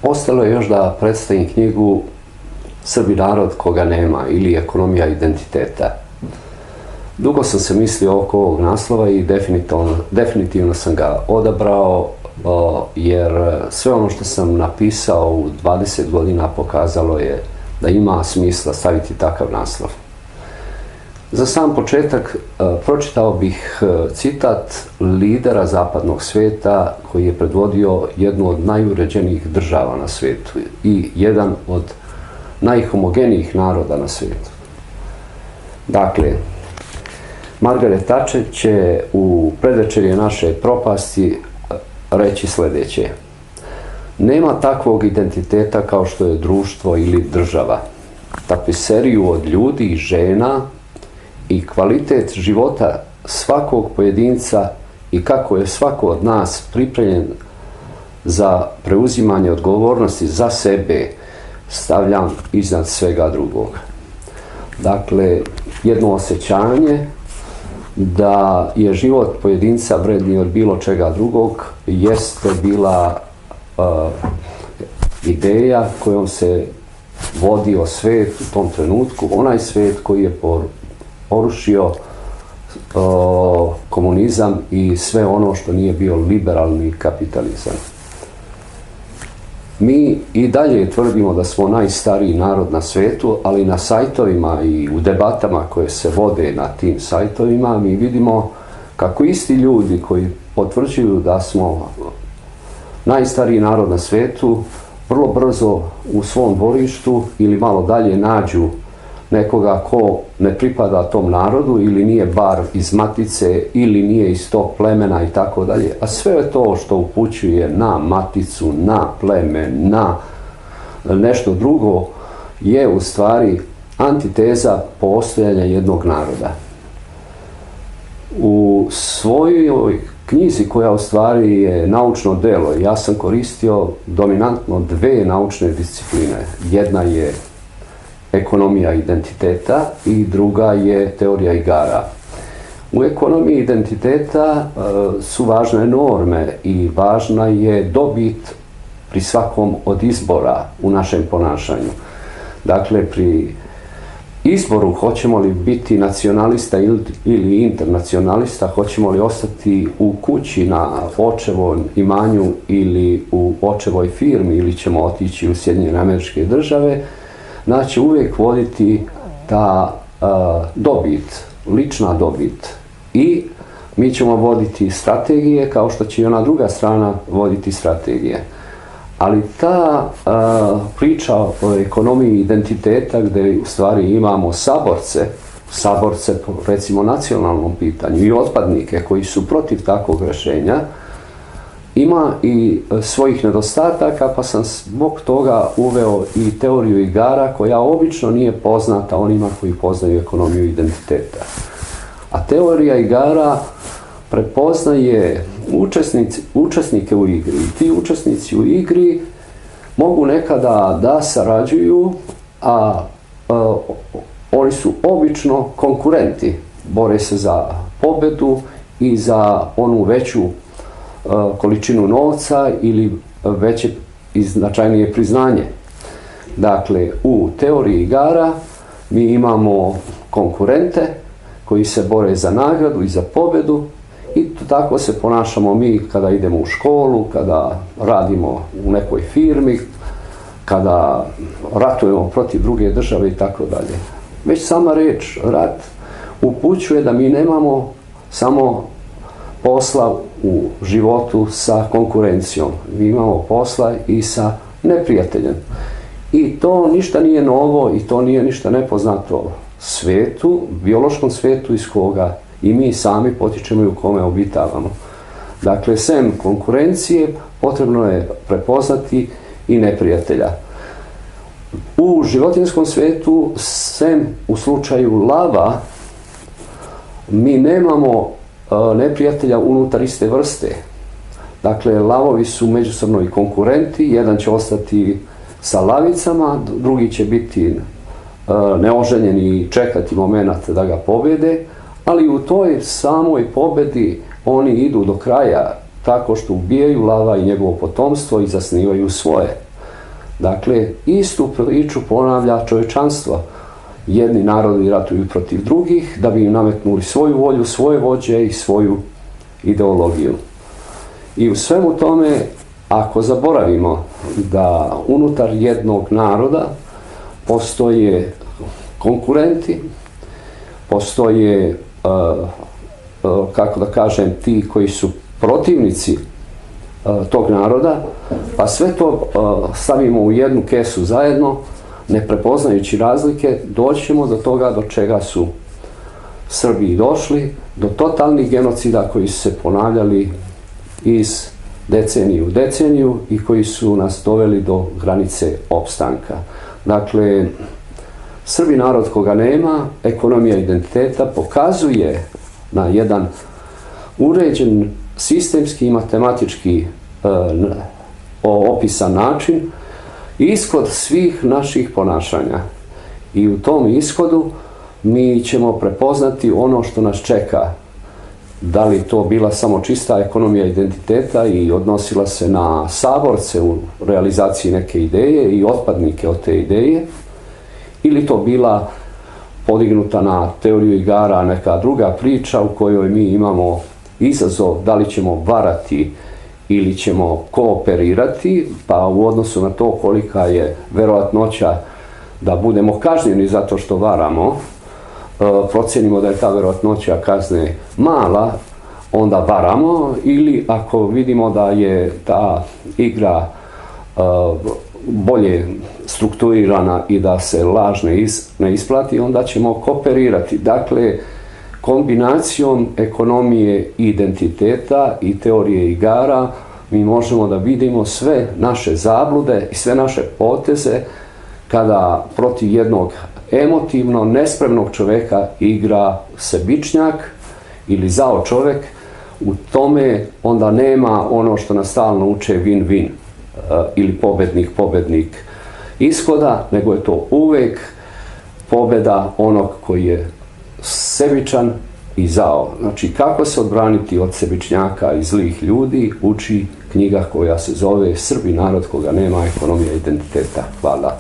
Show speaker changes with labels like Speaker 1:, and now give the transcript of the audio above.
Speaker 1: Ostalo je još da predstavim knjigu Srbi narod koga nema ili Ekonomija identiteta. Dugo sam se mislio oko ovog naslova i definitivno sam ga odabrao, jer sve ono što sam napisao u 20 godina pokazalo je da ima smisla staviti takav naslov. Za sam početak pročitao bih citat lidera zapadnog svijeta koji je predvodio jednu od najuređenijih država na svijetu i jedan od najhomogenijih naroda na svijetu. Dakle, Margaret Thatcher će u predvečerje naše propasti reći sljedeće: nema takvog identiteta kao što je društvo ili država. Tapiseriju od ljudi i žena i kvalitet života svakog pojedinca i kako je svako od nas pripremljen za preuzimanje odgovornosti za sebe stavljam iznad svega drugog. Dakle, jedno osjećanje da je život pojedinca vredniji od bilo čega drugog jeste bila ideja kojom se vodio svijet u tom trenutku, onaj svijet koji je porušio komunizam i sve ono što nije bio liberalni kapitalizam. Mi i dalje tvrdimo da smo najstariji narod na svijetu, ali na sajtovima i u debatama koje se vode na tim sajtovima mi vidimo kako isti ljudi koji potvrđuju da smo najstariji narod na svijetu vrlo brzo u svom dvorištu ili malo dalje nađu nekoga ko ne pripada tom narodu ili nije bar iz matice ili nije iz tog plemena i tako dalje. A sve to što upućuje na maticu, na pleme, na nešto drugo je u stvari antiteza postojanja jednog naroda. U svojoj knjizi koja u stvari je naučno delo, ja sam koristio dominantno dve naučne discipline. Jedna je ekonomija identiteta i druga je teorija igara. U ekonomiji identiteta su važne norme i važna je dobit pri svakom od izbora u našem ponašanju. Dakle, pri izboru hoćemo li biti nacionalista ili internacionalista, hoćemo li ostati u kući na očevom imanju ili u očevoj firmi ili ćemo otići u Sjedinjene Američke Države, znači uvijek voditi ta dobit, lična dobit. I mi ćemo voditi strategije kao što će i ona druga strana voditi strategije. Ali ta priča o ekonomiji identiteta gdje u stvari imamo saborce po recimo nacionalnom pitanju i otpadnike koji su protiv takvog rješenja, ima i svojih nedostataka, pa sam zbog toga uveo i teoriju igara koja obično nije poznata onima koji poznaju ekonomiju identiteta. A teorija igara prepoznaje učesnike u igri. I ti učesnici u igri mogu nekada da sarađuju, a oni su obično konkurenti. Bore se za pobedu i za onu veću količinu novca ili veće i značajnije priznanje. Dakle, u teoriji igara mi imamo konkurente koji se bore za nagradu i za pobedu i tako se ponašamo mi kada idemo u školu, kada radimo u nekoj firmi, kada ratujemo protiv druge države i tako dalje. Već sama riječ rat upućuje da mi nemamo samo posla u životu sa konkurencijom. Mi imamo posla i sa neprijateljem. I to ništa nije novo i to nije ništa nepoznato svijetu, biološkom svijetu iz koga i mi sami potičemo i u kome obitavamo. Dakle, sem konkurencije potrebno je prepoznati i neprijatelja. U životinjskom svijetu, sem u slučaju lava, mi nemamo neprijatelja unutar iste vrste. Dakle, lavovi su međusobno i konkurenti, jedan će ostati sa lavicama, drugi će biti neoženjeni i čekati moment da ga pobjede, ali u toj samoj pobjedi oni idu do kraja tako što ubijaju lava i njegovo potomstvo i zasnivaju svoje. Dakle, istu priču ponavlja čovječanstvo. Jedni narodi ratuju protiv drugih da bi im nametnuli svoju volju, svoje vođe i svoju ideologiju. I u svemu tome, ako zaboravimo da unutar jednog naroda postoje konkurenti, postoje, kako da kažem, ti koji su protivnici tog naroda, pa sve to stavimo u jednu kesu zajedno, ne prepoznajući razlike, doćemo do toga do čega su Srbi došli, do totalnih genocida koji su se ponavljali iz deceniju u deceniju i koji su nas doveli do granice opstanka. Dakle, Srbi narod koga nema, ekonomija identiteta pokazuje na jedan uređen, sistemski i matematički opisan način ishod svih naših ponašanja. I u tom ishodu mi ćemo prepoznati ono što nas čeka. Da li to bila samo čista ekonomija identiteta i odnosila se na saborce u realizaciji neke ideje i otpadnike od te ideje, ili to bila podignuta na teoriju igara neka druga priča u kojoj mi imamo izazov da li ćemo varati ili ćemo kooperirati, pa u odnosu na to kolika je verovatnoća da budemo kažnjeni zato što varamo, procenimo da je ta verovatnoća kazne mala, onda varamo, ili ako vidimo da je ta igra bolje strukturirana i da se laž ne isplati, onda ćemo kooperirati. Dakle, kombinacijom ekonomije i identiteta i teorije igara mi možemo da vidimo sve naše zablude i sve naše poteze kada protiv jednog emotivno nespremnog čoveka igra sebičnjak ili zao čovek. U tome onda nema ono što nas stalno uče win-win ili pobednik ishoda, nego je to uvek pobeda onog koji je sebičan i zao. Znači, kako se odbraniti od sebičnjaka i zlih ljudi uči knjiga koja se zove Srbi narod koga nema, ekonomija identiteta. Hvala.